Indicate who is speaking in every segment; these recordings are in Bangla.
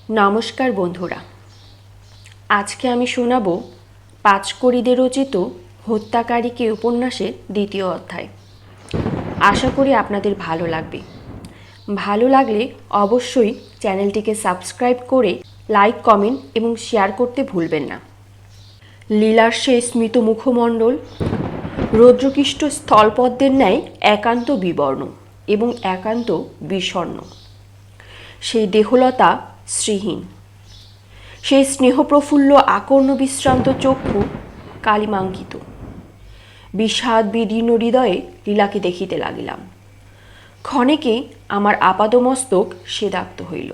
Speaker 1: নমস্কার বন্ধুরা, আজকে আমি শোনাব পাঁচকড়িদের রচিত হত্যাকারীকে উপন্যাসের দ্বিতীয় অধ্যায়। আশা করি আপনাদের ভালো লাগবে। ভালো লাগলে অবশ্যই চ্যানেলটিকে সাবস্ক্রাইব করে লাইক, কমেন্ট এবং শেয়ার করতে ভুলবেন না। লীলার সেই স্মিত মুখমণ্ডল রৌদ্রকৃষ্ট স্থলপদ্মের ন্যায় একান্ত বিবর্ণ এবং একান্ত বিষণ্ণ। সেই দেহলতা শ্রীহীন, সেই স্নেহপ্রফুল্ল আকর্ণ বিশ্রান্ত চক্ষু কালিমাঙ্কিত। বিষাদ বিদীর্ণ হৃদয়ে লীলাকে দেখিতে লাগিলাম। ক্ষণেকে আমার আপাদমস্তক সেদাক্ত হইল।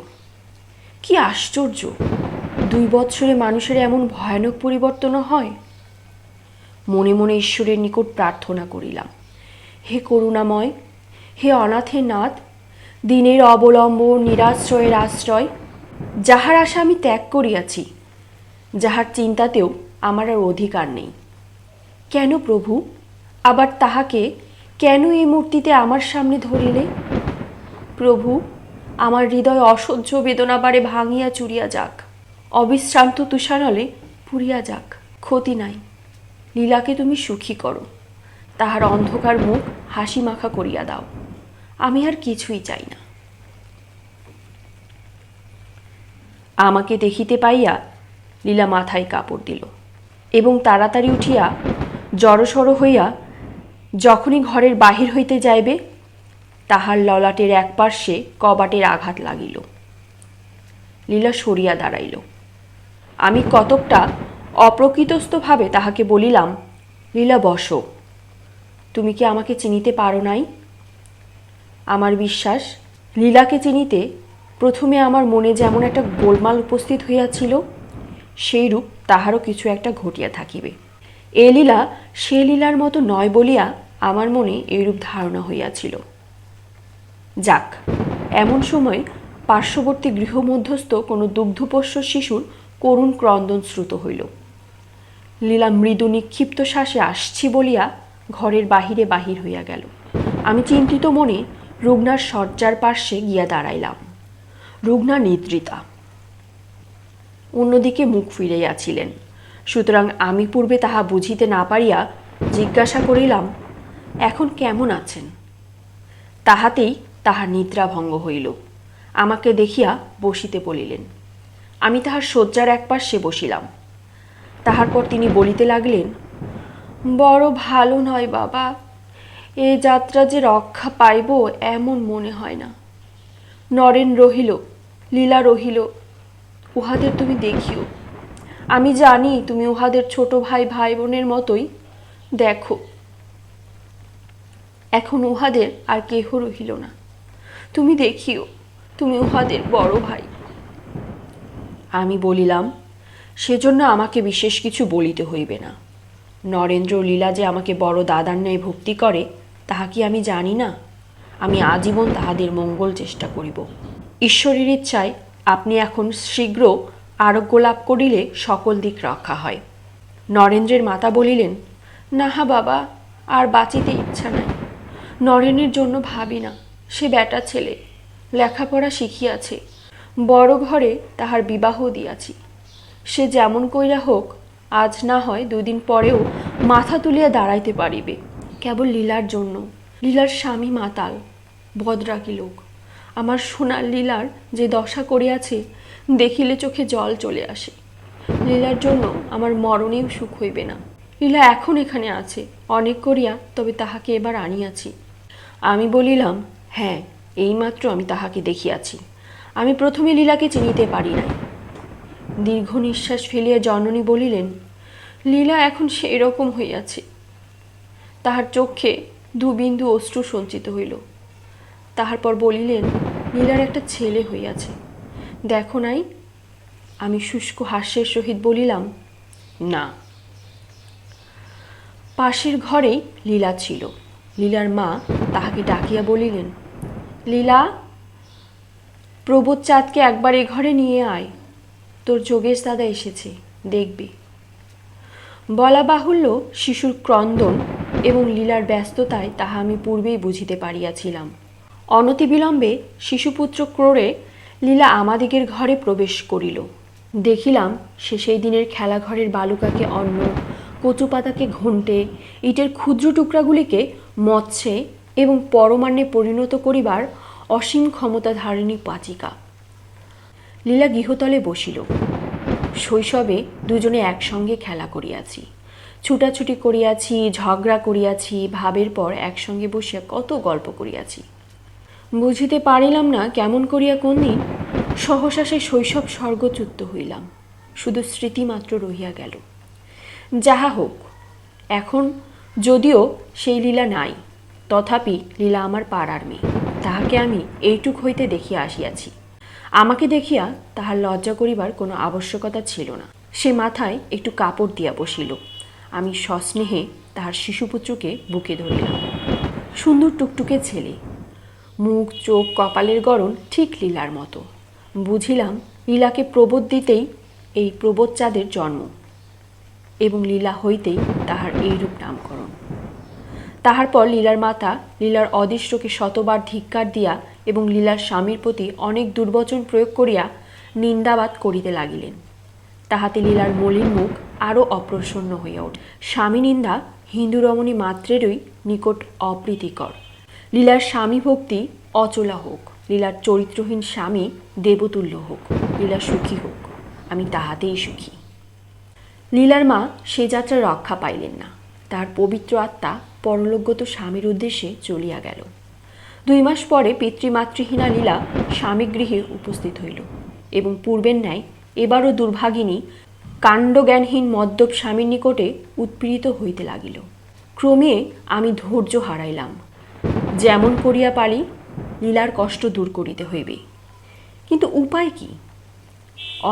Speaker 1: কি আশ্চর্য! 2 বৎসরে মানুষের এমন ভয়ানক পরিবর্তন হয়। মনে মনে ঈশ্বরের নিকট প্রার্থনা করিলাম, হে করুণাময়, হে অনাথের নাথ, দিনের অবলম্বন, নিরাশ্রয়ের আশ্রয়, যাহার আশা আমি ত্যাগ করিয়াছি, যাহার চিন্তাতেও আমার আর অধিকার নেই। কেন প্রভু আবার তাহাকে কেন এই মূর্তিতে আমার সামনে ধরিলে? প্রভু, আমার হৃদয় অসহ্য বেদনা বারে ভাঙিয়া চুরিয়া যাক, অবিশ্রান্ত তুষারলে পুড়িয়া যাক, ক্ষতি নাই। লীলাকে তুমি সুখী করো, তাহার অন্ধকার মুখ হাসি মাখা করিয়া দাও। আমি আর কিছুই চাই না। আমাকে দেখিতে পাইয়া লীলা মাথায় কাপড় দিল এবং তাড়াতাড়ি উঠিয়া জড়সড় হইয়া যখনই ঘরের বাহির হইতে যাইবে, তাহার ললাটের এক পার্শ্বে কবাটের আঘাত লাগিল। লীলা সরিয়া দাঁড়াইল। আমি কতকটা অপ্রকৃতস্থভাবে তাহাকে বলিলাম, লীলা বসো, তুমি কি আমাকে চিনিতে পারো নাই? আমার বিশ্বাস, লীলাকে চিনিতে প্রথমে আমার মনে যেমন একটা গোলমাল উপস্থিত হইয়াছিল, সেইরূপ তাহারও কিছু একটা ঘটিয়া থাকিবে। এ লীলা সে লীলার মতো নয় বলিয়া আমার মনে এইরূপ ধারণা হইয়াছিল। যাক, এমন সময় পার্শ্ববর্তী গৃহমধ্যস্থ কোনো দুগ্ধপোষ্য শিশুর করুণ ক্রন্দন শ্রুত হইল। লীলা মৃদু নিক্ষিপ্ত শ্বাসে আসছি বলিয়া ঘরের বাহিরে বাহির হইয়া গেল। আমি চিন্তিত মনে রুগ্নার শয্যার পার্শ্বে গিয়া দাঁড়াইলাম। রুগ্না নিদ্রিতা, অন্যদিকে মুখ ফিরাইয়াছিলেন। সুতরাং আমি পূর্বে তাহা বুঝিতে না পারিয়া জিজ্ঞাসা করিলাম, এখন কেমন আছেন? তাহাতেই তাহার নিদ্রা ভঙ্গ হইল। আমাকে দেখিয়া বসিতে বলিলেন। আমি তাহার শয্যার এক পার্শ্বে বসিলাম। তাহার পর তিনি বলিতে লাগলেন, বড় ভালো নয় বাবা, এ যাত্রা যে রক্ষা পাইব এমন মনে হয় না। নরেন রহিল, লীলা রহিল, উহাদের তুমি দেখিও। আমি জানি তুমি উহাদের ছোট ভাই ভাই বোনের মতোই দেখো। এখন উহাদের আর কেহ রহিল না। তুমি দেখিও, তুমি উহাদের বড় ভাই। আমি বলিলাম, সেজন্য আমাকে বিশেষ কিছু বলিতে হইবে না। নরেন্দ্র লীলা যে আমাকে বড় দাদার ন্যায় ভক্তি করে, তাহা কি আমি জানি না? আমি আজীবন তাহাদের মঙ্গল চেষ্টা করিব। ঈশ্বরের ইচ্ছায় আপনি এখন শীঘ্র আরোগ্য লাভ করিলে সকল দিক রক্ষা হয়। নরেন্দ্রের মাতা বলিলেন, নাহা বাবা, আর বাঁচিতে ইচ্ছা নাই। নরেনের জন্য ভাবি না, সে বেটা ছেলে, লেখাপড়া শিখিয়াছে, বড় ঘরে তাহার বিবাহ দিয়াছি। সে যেমন কইরা হোক, আজ না হয় 2 দিন পরেও মাথা তুলিয়া দাঁড়াইতে পারিবে। কেবল লীলার জন্য। লীলার স্বামী মাতাল, বদরাকি লোক। আমার সোনার লীলার যে দশা করিয়াছে, দেখিলে চোখে জল চলে আসে। লীলার জন্য আমার মরণেও সুখ হইবে না। লীলা এখন এখানে আছে, অনেক করিয়া তবে তাহাকে এবার আনিয়াছি। আমি বলিলাম, হ্যাঁ, এইমাত্র আমি তাহাকে দেখিয়াছি। আমি প্রথমে লীলাকে চিনিতে পারি নাই। দীর্ঘ নিঃশ্বাস ফেলিয়া জননী বলিলেন, লীলা এখন সেই রকম হইয়াছে। তাহার চক্ষে 2 বিন্দু অশ্রু সঞ্চিত হইল। তাহার পর বলিলেন, লীলার একটা ছেলে হইয়াছে, দেখো নাই? আমি শুষ্ক হাস্যের সহিত বলিলাম, না। পাশের ঘরেই লীলা ছিল। লীলার মা তাহাকে ডাকিয়া বলিলেন, লীলা, প্রবোধ চাঁদকে একবার এ ঘরে নিয়ে আয়, তোর যোগেশ দাদা এসেছে, দেখবি। বলা বাহুল্য, শিশুর ক্রন্দন এবং লীলার ব্যস্ততায় তাহা আমি পূর্বেই বুঝিতে পারিয়াছিলাম। অনতিবিলম্বে শিশুপুত্র ক্রোড়ে লীলা আমাদিগের ঘরে প্রবেশ করিল। দেখিলাম সে সেই দিনের খেলাঘরের বালুকাকে অন্ন, কচু পাতাকে ঘণ্টে, ইটের ক্ষুদ্র টুকরাগুলিকে মৎস্যে এবং পরমান্নে পরিণত করিবার অসীম ক্ষমতা ধারিণী পাচিকা। লীলা গৃহতলে বসিল। শৈশবে দুজনে একসঙ্গে খেলা করিয়াছি, ছুটাছুটি করিয়াছি, ঝগড়া করিয়াছি, ভাবের পর একসঙ্গে বসিয়া কত গল্প করিয়াছি। বুঝিতে পারিলাম না কেমন করিয়া কোন দিন সহসা সেই শৈশব স্বর্গচ্যুত হইলাম, শুধু স্মৃতিমাত্র রহিয়া গেল। যাহা হোক, এখন যদিও সেই লীলা নাই, তথাপি লীলা আমার পাড়ার মেয়ে, তাহাকে আমি এইটুক হইতে দেখিয়া আসিয়াছি। আমাকে দেখিয়া তাহার লজ্জা করিবার কোনো আবশ্যকতা ছিল না। সে মাথায় একটু কাপড় দিয়া বসিল। আমি সস্নেহে তাহার শিশুপুত্রকে বুকে ধরিলাম। সুন্দর টুকটুকে ছেলে, মুখ চোখ কপালের গড়ন ঠিক লীলার মতো। বুঝিলাম লীলাকে প্রবোধ দিতেই এই প্রবোধ চাঁদের জন্ম, এবং লীলা হইতেই তাহার এইরূপ নামকরণ। তাহার পর লীলার মাতা লীলার অদৃষ্টকে শতবার ধিক্কার দিয়া এবং লীলার স্বামীর প্রতি অনেক দুর্বচন প্রয়োগ করিয়া নিন্দাবাদ করিতে লাগিলেন। তাহাতে লীলার মলিন মুখ আরও অপ্রসন্ন হইয়া ওঠে। স্বামী নিন্দা হিন্দু রমণী মাত্রেরই নিকট অপ্রীতিকর। লীলার স্বামী ভক্তি অচলা হোক, লীলার চরিত্রহীন স্বামী দেবতুল্য হোক, লীলা সুখী হোক, আমি তাহাতেই সুখী। লীলার মা সে যাত্রা রক্ষা পাইলেন না। তার পবিত্র আত্মা পরলোকগত স্বামীর উদ্দেশ্যে চলিয়া গেল। 2 মাস পরে পিতৃমাতৃহীনা লীলা স্বামীগৃহে উপস্থিত হইল এবং পূর্বের ন্যায় এবারও দুর্ভাগিনী কাণ্ডজ্ঞানহীন মদ্যপ স্বামীর নিকটে উৎপীড়িত হইতে লাগিল। ক্রমে আমি ধৈর্য হারাইলাম। যেমন করিয়া পারি লীলার কষ্ট দূর করিতে হইবে, কিন্তু উপায় কি?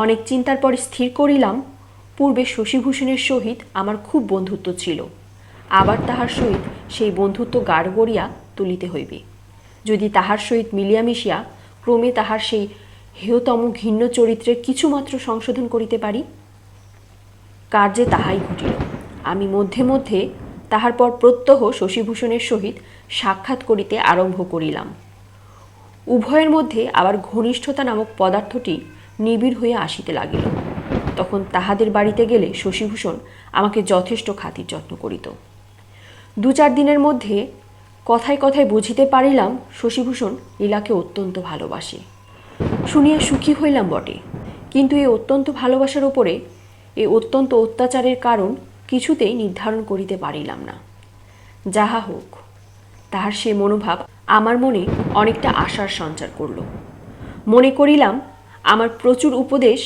Speaker 1: অনেক চিন্তার পরে স্থির করিলাম, পূর্বে শশীভূষণের সহিত আমার খুব বন্ধুত্ব ছিল, আবার তাহার সহিত সেই বন্ধুত্ব গাঢ় করিয়া তুলিতে হইবে। যদি তাহার সহিত মিলিয়া মিশিয়া ক্রমে তাহার সেই হেয়তম ঘৃণ্য চরিত্রের কিছুমাত্র সংশোধন করিতে পারি। কার্যে তাহাই ঘটিল। আমি মধ্যে মধ্যে তাহার পর প্রত্যহ শশীভূষণের সহিত সাক্ষাৎ করিতে আরম্ভ করিলাম। উভয়ের মধ্যে আবার ঘনিষ্ঠতা নামক পদার্থটি নিবিড় হইয়া আসিতে লাগিল। তখন তাহাদের বাড়িতে গেলে শশীভূষণ আমাকে যথেষ্ট খাতির যত্ন করিত। 2-4 দিনের মধ্যে কথায় কথায় বুঝিতে পারিলাম শশীভূষণ লীলাকে অত্যন্ত ভালোবাসে। শুনিয়া সুখী হইলাম বটে, কিন্তু এই অত্যন্ত ভালোবাসার ওপরে এই অত্যন্ত অত্যাচারের কারণ কিছুতেই নির্ধারণ করিতে পারিলাম না। যাহা হোক, তাহার সে মনোভাব আমার মনে অনেকটা আশার সঞ্চার করল। মনে করিলাম আমার প্রচুর উপদেশ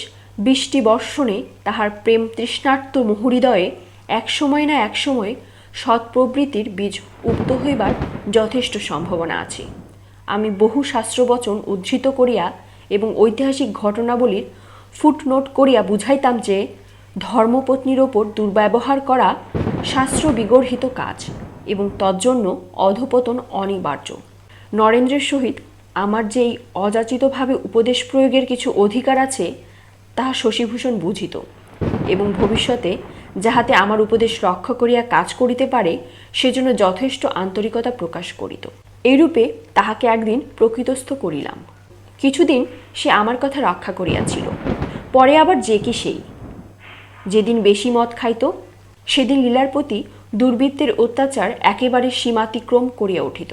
Speaker 1: বৃষ্টি বর্ষণে তাহার প্রেম তৃষ্ণার্ত মহৃদয়ে একসময় না একসময় সৎপ্রবৃত্তির বীজ উক্ত হইবার যথেষ্ট সম্ভাবনা আছে। আমি বহু শাস্ত্রবচন উদ্ধৃত করিয়া এবং ঐতিহাসিক ঘটনাবলীর ফুটনোট করিয়া বুঝাইতাম যে ধর্মপত্নীর ওপর দুর্ব্যবহার করা শাস্ত্র বিগর্হিত কাজ এবং তজ্জন্য অধঃপতন অনিবার্য। নরেন্দ্রের সহিত আমার যে এই অযাচিতভাবে উপদেশ প্রয়োগের কিছু অধিকার আছে তাহা শশীভূষণ বুঝিত এবং ভবিষ্যতে যাহাতে আমার উপদেশ রক্ষা করিয়া কাজ করিতে পারে সেজন্য যথেষ্ট আন্তরিকতা প্রকাশ করিত। এইরূপে তাহাকে একদিন প্রকৃতস্থ করিলাম। কিছুদিন সে আমার কথা রক্ষা করিয়াছিল, পরে আবার যে কি সেই। যেদিন বেশি মদ খাইত সেদিন লীলার প্রতি দুর্বৃত্তের অত্যাচার একেবারে সীমাতিক্রম করিয়া উঠিত।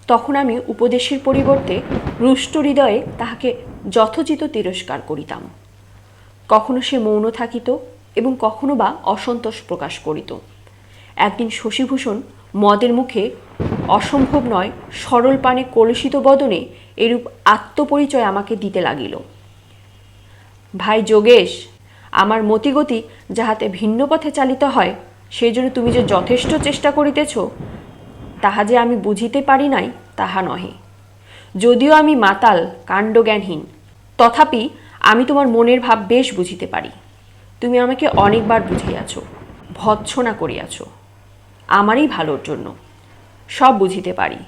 Speaker 1: তখন আমি উপদেশের পরিবর্তে রুষ্ট হৃদয়ে তাহাকে যথোচিত তিরস্কার করিতাম। কখনো সে মৌন থাকিত এবং কখনো বা অসন্তোষ প্রকাশ করিত। একদিন শশীভূষণ মদের মুখে অসম্ভব নয় সরল পানে কলুষিত বদনে এরূপ আত্মপরিচয় আমাকে দিতে লাগিল। ভাই যোগেশ, আমার মতিগতি যাহাতে ভিন্ন পথে চালিত হয় সেই জন্য তুমি যে যথেষ্ট চেষ্টা করিতেছ তাহা যে আমি বুঝিতে পারি নাই তাহা নহে। যদিও আমি মাতাল কাণ্ডজ্ঞানহীন, তথাপি আমি তোমার মনের ভাব বেশ বুঝিতে পারি। তুমি আমাকে অনেকবার বুঝাইয়াছ, ভৎসনা করিয়াছ, আমারই ভালোর জন্য। সব বুঝিতে পারি।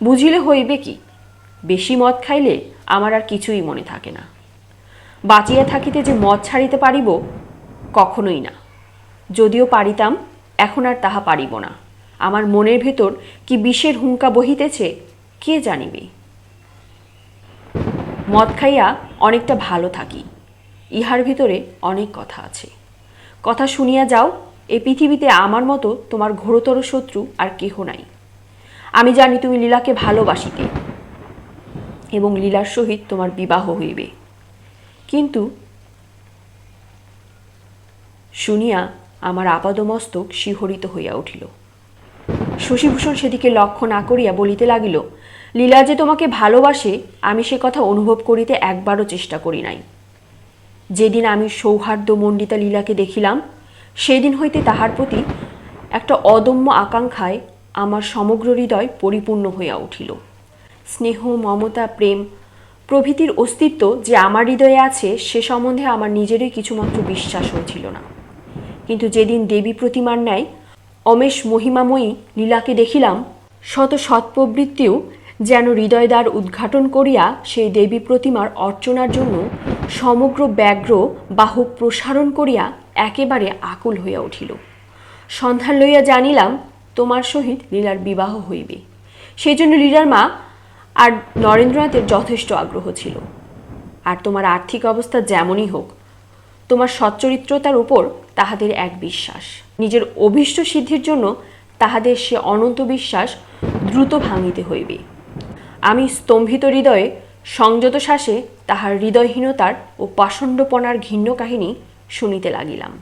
Speaker 1: বুঝিলে হইবে কি, বেশি মদ খাইলে আমার আর কিছুই মনে থাকে না। বাঁচিয়া থাকিতে যে মদ ছাড়িতে পারিব, কখনোই না। যদিও পারিতাম, এখন আর তাহা পারিব না। আমার মনের ভেতর কি বিষের হুঙ্কা বহিতেছে কে জানিবে। মদ খাইয়া অনেকটা ভালো থাকি, ইহার ভিতরে অনেক কথা আছে। কথা শুনিয়া যাও, এই পৃথিবীতে আমার মতো তোমার ঘোরতর শত্রু আর কেহ নাই। আমি জানি তুমি লীলাকে ভালোবাসিতে এবং লীলার সহিত তোমার বিবাহ হইবে। কিন্তু শুনিয়া আমার আপাদমস্তক শিহরিত হইয়া উঠিল। শশীভূষণ সেদিকে লক্ষ্য না করিয়া বলিতে লাগিল, লীলা যে তোমাকে ভালোবাসে আমি সে কথা অনুভব করিতে একবারও চেষ্টা করি নাই। যেদিন আমি সৌহার্দ্যমণ্ডিতা লীলাকে দেখিলাম, সেদিন হইতে তাহার প্রতি একটা অদম্য আকাঙ্ক্ষায় আমার সমগ্র হৃদয় পরিপূর্ণ হইয়া উঠিল। স্নেহ, মমতা, প্রেম প্রভৃতির অস্তিত্ব যে আমার হৃদয়ে আছে সে সম্বন্ধে আমার নিজেরই কিছুমাত্র বিশ্বাস হয়েছিল না। কিন্তু যেদিন দেবী প্রতিমার ন্যায় অমেশ মহিমাময়ী লীলাকে দেখিলাম, শত সৎপ্রবৃত্তিও যেন হৃদয়দ্বার উদ্ঘাটন করিয়া সেই দেবী প্রতিমার অর্চনার জন্য সমগ্র ব্যগ্র বাহু প্রসারণ করিয়া একেবারে আকুল হইয়া উঠিল। সন্ধ্যা লইয়া জানিলাম তোমার সহিত লীলার বিবাহ হইবে। সেই জন্য লীলার মা আর নরেন্দ্রনাথের যথেষ্ট আগ্রহ ছিল। আর তোমার আর্থিক অবস্থা যেমনই হোক, তোমার সচ্চরিত্রতার উপর তাহাদের এক বিশ্বাস। নিজের অভীষ্ট সিদ্ধির জন্য তাহাদের সে অনন্ত বিশ্বাস দ্রুত ভাঙিতে হইবে। আমি স্তম্ভিত হৃদয়ে সংযত শ্বাসে তাহার হৃদয়হীনতার ও পাষণ্ডপনার ঘৃণ্য কাহিনী শুনিতে লাগিলাম।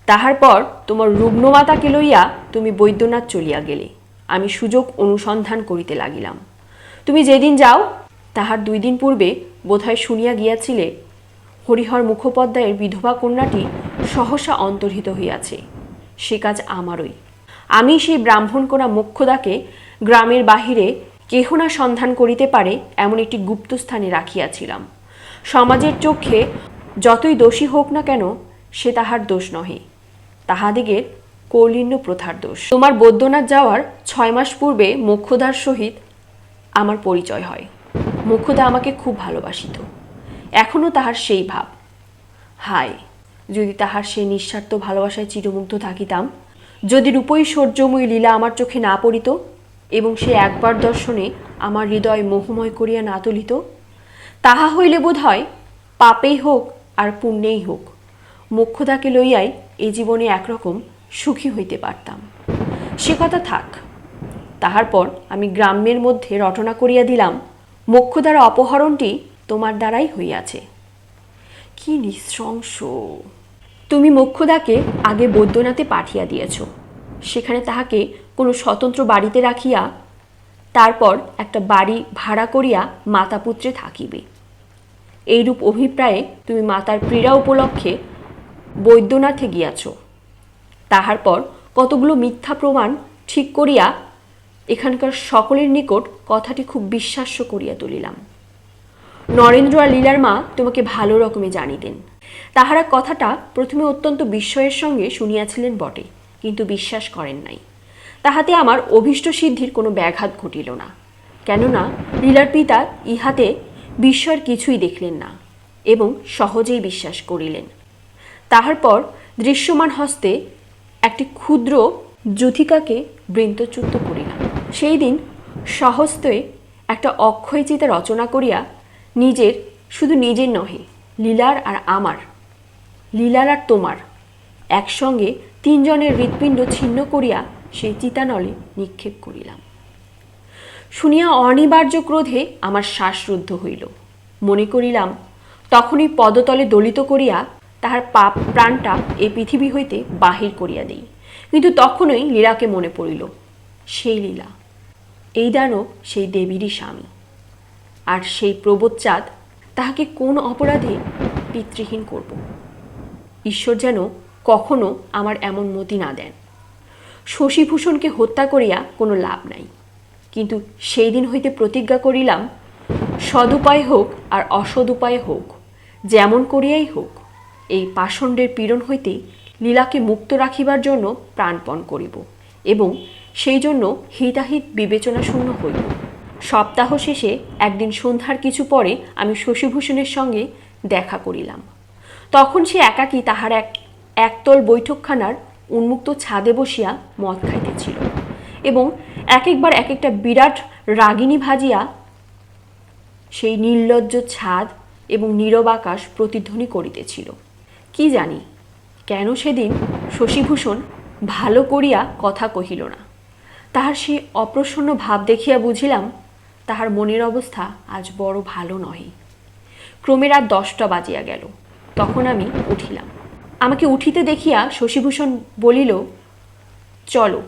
Speaker 1: তাহার পর তোমার রুগ্নমাতাকে লইয়া তুমি বৈদ্যনাথ চলিয়া গেলে। আমি সুযোগ অনুসন্ধান করিতে লাগিলাম। তুমি যেদিন যাও তাহার 2 দিন পূর্বে বোধহয় শুনিয়া গিয়াছিলে হরিহর মুখোপাধ্যায়ের বিধবা কন্যাটি সহসা অন্তর্হিত হইয়াছে। সে কাজ আমারই। আমি সেই ব্রাহ্মণ কন্যা মোক্ষদাকে গ্রামের বাহিরে কেহ না সন্ধান করিতে পারে এমন একটি গুপ্ত স্থানে রাখিয়াছিলাম। সমাজের চক্ষে যতই দোষী হোক না কেন, সে তাহার দোষ নহে, তাহাদিগের কৌলীন্য প্রথার দোষ। তোমার বৈদ্যনাথ যাওয়ার 6 মাস পূর্বে মোক্ষদার সহিত আমার পরিচয় হয়। মোক্ষদা আমাকে খুব ভালোবাসিত, এখনও তাহার সেই ভাব। হায়, যদি তাহার সেই নিঃস্বার্থ ভালোবাসায় চিরমুগ্ধ থাকিতাম, যদি রূপৈশ্বর্যময়ী লীলা আমার চোখে না পড়িত এবং সে একবার দর্শনে আমার হৃদয় মোহময় করিয়া না তুলিত, তাহা হইলে বোধ হয় পাপেই হোক আর পুণ্যেই হোক মোক্ষদাকে লইয়াই এই জীবনে একরকম সুখী হইতে পারতাম। সে কথা থাক। তাহার পর আমি গ্রামের মধ্যে রটনা করিয়া দিলাম, মোক্ষদার অপহরণটি তোমার দ্বারাই হইয়াছে। কি নৃশংস! তুমি মোক্ষদাকে আগে বৈদ্যনাথে পাঠিয়া দিয়েছ, সেখানে তাহাকে কোনো স্বতন্ত্র বাড়িতে রাখিয়া তারপর একটা বাড়ি ভাড়া করিয়া মাতা পুত্রে থাকিবে। এইরূপ অভিপ্রায়ে তুমি মাতার পীড়া উপলক্ষে বৈদ্যনাথে গিয়াছ। তাহার পর কতগুলো মিথ্যা প্রমাণ ঠিক করিয়া এখানকার সকলের নিকট কথাটি খুব বিশ্বাস্য করিয়া তুলিলাম। নরেন্দ্র আর লীলার মা তোমাকে ভালো রকমে জানিতেন। তাহারা কথাটা প্রথমে অত্যন্ত বিস্ময়ের সঙ্গে শুনিয়াছিলেন বটে, কিন্তু বিশ্বাস করেন নাই। তাহাতে আমার অভীষ্ট সিদ্ধির কোনো ব্যাঘাত ঘটিল না, কেননা লীলার পিতা ইহাতে বিস্ময়ের কিছুই দেখলেন না এবং সহজেই বিশ্বাস করিলেন। তাহার পর দৃশ্যমান হস্তে একটি ক্ষুদ্র যূথিকাকে বৃন্তচ্যুত করিলাম। সেই দিন স্বহস্তে একটা অক্ষয় চিতা রচনা করিয়া নিজের, শুধু নিজের নহে, লীলার আর আমার, লীলার আর তোমার একসঙ্গে 3 জনের হৃৎপিণ্ড ছিন্ন করিয়া সেই চিতানলে নিক্ষেপ করিলাম। শুনিয়া অনিবার্য ক্রোধে আমার শ্বাসরুদ্ধ হইল। মনে করিলাম তখনই পদতলে দলিত করিয়া তাহার পাপ প্রাণটা এই পৃথিবী হইতে বাহির করিয়া দেই। কিন্তু তখনই লীলাকে মনে পড়িল, সেই লীলা, এই দানব সেই দেবীরই স্বামী, আর সেই প্রবোধচাঁদ, তাহাকে কোন অপরাধে পিতৃহীন করব। ঈশ্বর যেন কখনো আমার এমন মতি না দেন। শশীভূষণকে হত্যা করিয়া কোনো লাভ নাই, কিন্তু সেই দিন হইতে প্রতিজ্ঞা করিলাম, সদুপায় হোক আর অসদুপায়ে হোক, যেমন করিয়াই হোক, এই পাষণ্ডের পীড়ন হইতে লীলাকে মুক্ত রাখিবার জন্য প্রাণপণ করিব এবং সেই জন্য হিতাহিত বিবেচনা শূন্য হইব। সপ্তাহ শেষে একদিন সন্ধ্যার কিছু পরে আমি শশীভূষণের সঙ্গে দেখা করিলাম। তখন সে একাকী তাহার একতল বৈঠকখানার উন্মুক্ত ছাদে বসিয়া মদ খাইতেছিল এবং এক একবার এক একটা বিরাট রাগিনী ভাজিয়া সেই নির্লজ্জ ছাদ এবং নীরব আকাশ প্রতিধ্বনি করিতেছিল। কি জানি কেন সেদিন শশীভূষণ ভালো করিয়া কথা কহিল না। তাহার সেই অপ্রসন্ন ভাব দেখিয়া বুঝিলাম তাহার মনের অবস্থা আজ বড় ভালো নহে। ক্রমে রাত 10টা বাজিয়া গেল। তখন আমি উঠিলাম। আমাকে উঠিতে দেখিয়া শশীভূষণ বলিল, চলো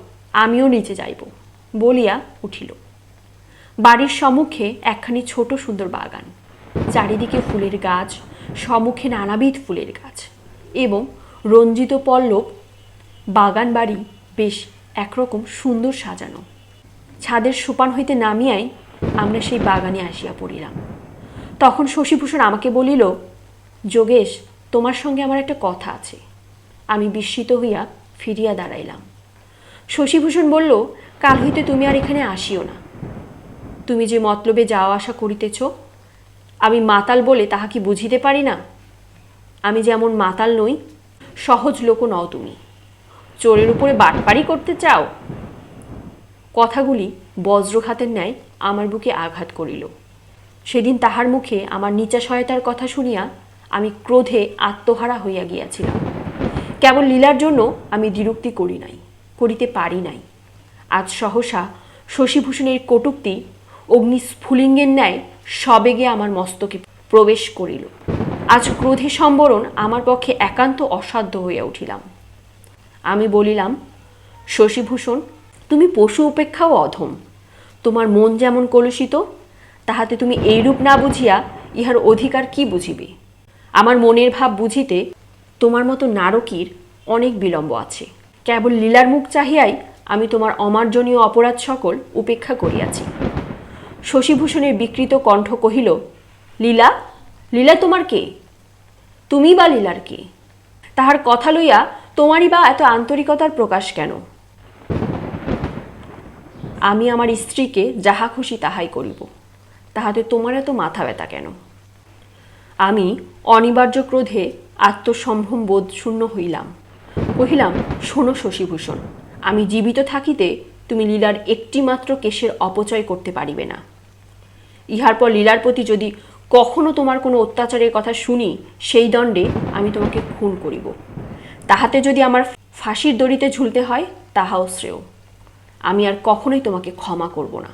Speaker 1: আমিও নিচে যাইব বলিয়া উঠিল। বাড়ির সম্মুখে একখানি ছোট সুন্দর বাগান, চারিদিকে ফুলের গাছ, সম্মুখে নানাবিধ ফুলের গাছ এবং রঞ্জিত পল্লব বাগান বাড়ি বেশ একরকম সুন্দর সাজানো। ছাদের সোপান হইতে নামিয়াই আমরা সেই বাগানে আসিয়া পড়িলাম। তখন শশীভূষণ আমাকে বলিল, যোগেশ, তোমার সঙ্গে আমার একটা কথা আছে। আমি বিস্মিত হইয়া ফিরিয়া দাঁড়াইলাম। শশীভূষণ বলল, কাল হইতে তুমি আর এখানে আসিও না। তুমি যে মতলবে যাওয়া আসা করিতেছ, আমি মাতাল বলে তাহা কি বুঝিতে পারি না? আমি যেমন মাতাল নই, সহজ লোকও নও তুমি। চোরের উপরে বাটপাড়ি করতে চাও? কথাগুলি বজ্রঘাতের ন্যায় আমার বুকে আঘাত করিল। সেদিন তাহার মুখে আমার নিচাশয়তার কথা শুনিয়া আমি ক্রোধে আত্মহারা হইয়া গিয়াছিলাম। কেবল লীলার জন্য আমি দ্বিরুক্তি করি নাই, করিতে পারি নাই। আজ সহসা শশীভূষণের কটূক্তি অগ্নিস্ফুলিঙ্গের ন্যায় সবেগে আমার মস্তকে প্রবেশ করিল। আজ ক্রোধে সম্বরণ আমার পক্ষে একান্ত অসাধ্য হইয়া উঠিলাম। আমি বলিলাম, শশীভূষণ, তুমি পশু উপেক্ষাও অধম। তোমার মন যেমন কলুষিত, তাহাতে তুমি এইরূপ না বুঝিয়া ইহার অধিকার কি বুঝিবে? আমার মনের ভাব বুঝিতে তোমার মতো নারকীর অনেক বিলম্ব আছে। কেবল লীলার মুখ চাহিয়াই আমি তোমার অমার্জনীয় অপরাধ সকল উপেক্ষা করিয়াছি। শশীভূষণের বিকৃত কণ্ঠ কহিল, লীলা? লীলা তোমার কে? তুমি বা লীলার কে? তাহার কথা লইয়া তোমারই বা এত আন্তরিকতার প্রকাশ কেন? আমি আমার স্ত্রীকে যাহা খুশি তাহাই করিব, তাহাতে তোমার এত মাথা ব্যথা কেন? আমি অনিবার্য ক্রোধে আত্মসম্ভ্রম বোধ শূন্য হইলাম। কহিলাম, শোনো শশীভূষণ, আমি জীবিত থাকিতে তুমি লীলার একটিমাত্র কেশের অপচয় করতে পারিবে না। ইহার পর লীলার প্রতি যদি কখনো তোমার কোনো অত্যাচারের কথা শুনি, সেই দণ্ডে আমি তোমাকে খুন করিব। তাহাতে যদি আমার ফাঁসির দড়িতে ঝুলতে হয়, তাহাও শ্রেয়। আমি আর কখনোই তোমাকে ক্ষমা করব না।